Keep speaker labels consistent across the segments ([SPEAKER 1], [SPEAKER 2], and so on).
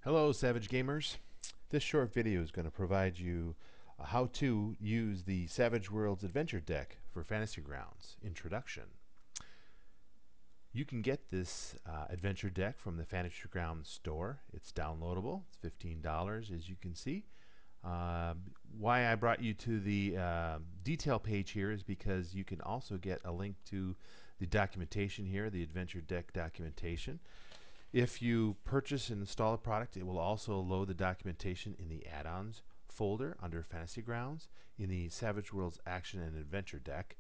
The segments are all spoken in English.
[SPEAKER 1] Hello, Savage Gamers. This short video is going to provide you how to use the Savage Worlds Adventure Deck for Fantasy Grounds Introduction. You can get this adventure deck from the Fantasy Grounds store. It's downloadable. It's $15, as you can see. Why I brought you to the detail page here is because you can also get a link to the documentation here, the adventure deck documentation. If you purchase and install a product, it will also load the documentation in the add-ons folder under Fantasy Grounds in the Savage Worlds Action and Adventure deck.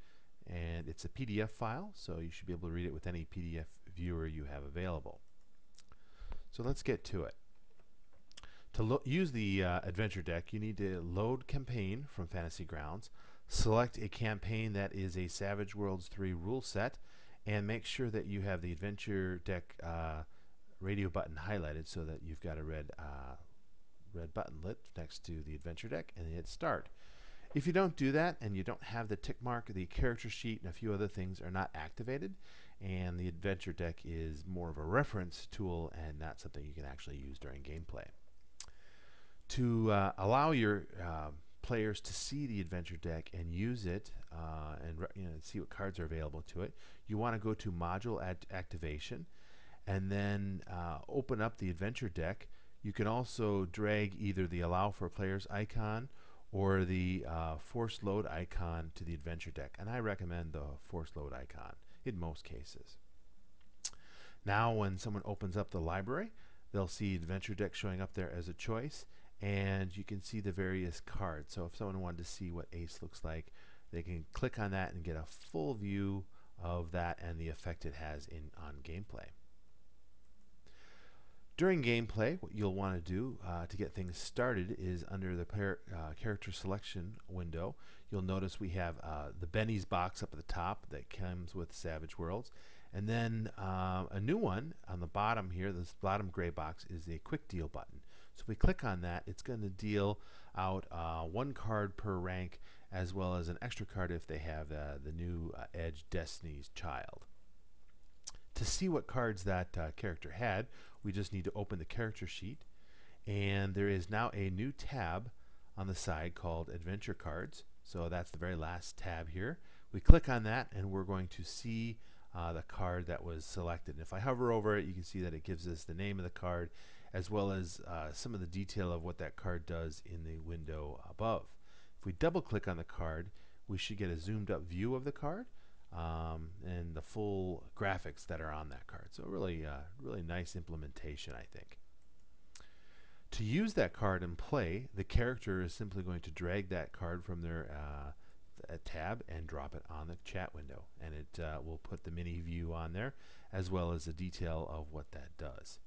[SPEAKER 1] And it's a PDF file, so you should be able to read it with any PDF viewer you have available. So let's get to it. To use the adventure deck, you need to load campaign from Fantasy Grounds, select a campaign that is a Savage Worlds 3 rule set, and make sure that you have the adventure deck radio button highlighted so that you've got a red button lit next to the adventure deck, and hit start. If you don't do that and you don't have the tick mark, the character sheet and a few other things are not activated, and the adventure deck is more of a reference tool and not something you can actually use during gameplay. To allow your players to see the adventure deck and use it and see what cards are available to it, you want to go to module activation and then open up the adventure deck. You can also drag either the allow for players icon or the force load icon to the adventure deck, and I recommend the force load icon in most cases. Now when someone opens up the library, they'll see adventure deck showing up there as a choice, and you can see the various cards. So if someone wanted to see what Ace looks like, they can click on that and get a full view of that and the effect it has on gameplay. During gameplay, what you'll want to do to get things started is under the character selection window, you'll notice we have the Benny's box up at the top that comes with Savage Worlds. And then a new one on the bottom here, this bottom gray box, is a quick deal button. So if we click on that, it's going to deal out one card per rank, as well as an extra card if they have the new Edge Destiny's Child. To see what cards that character had, we just need to open the character sheet, and there is now a new tab on the side called Adventure Cards. So that's the very last tab here. We click on that and we're going to see the card that was selected. And if I hover over it, you can see that it gives us the name of the card as well as some of the detail of what that card does in the window above. If we double click on the card, we should get a zoomed up view of the card and the full graphics that are on that card. So really nice implementation, I think. To use that card and play, the character is simply going to drag that card from their tab and drop it on the chat window, and it will put the mini view on there as well as the detail of what that does.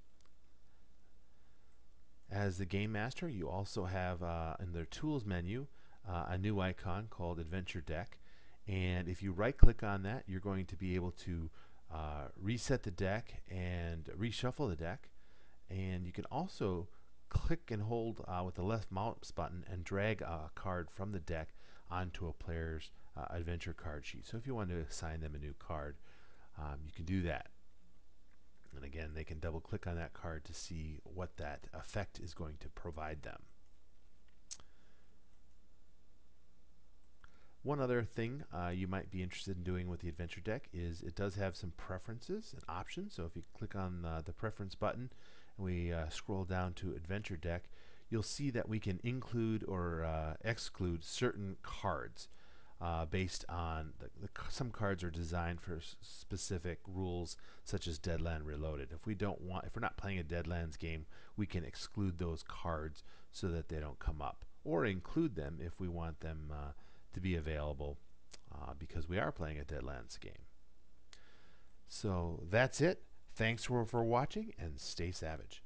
[SPEAKER 1] As the game master, you also have in their tools menu a new icon called Adventure Deck, and if you right click on that, you're going to be able to reset the deck and reshuffle the deck, and you can also click and hold with the left mouse button and drag a card from the deck onto a player's adventure card sheet. So if you want to assign them a new card, you can do that. And again, they can double click on that card to see what that effect is going to provide them. One other thing you might be interested in doing with the adventure deck is it does have some preferences and options. So if you click on the preference button and we scroll down to adventure deck, you'll see that we can include or exclude certain cards based on some cards are designed for specific rules, such as Deadland Reloaded. If we're not playing a Deadlands game, we can exclude those cards so that they don't come up, or include them if we want them to be available because we are playing a Deadlands game. So that's it. Thanks for watching, and stay savage.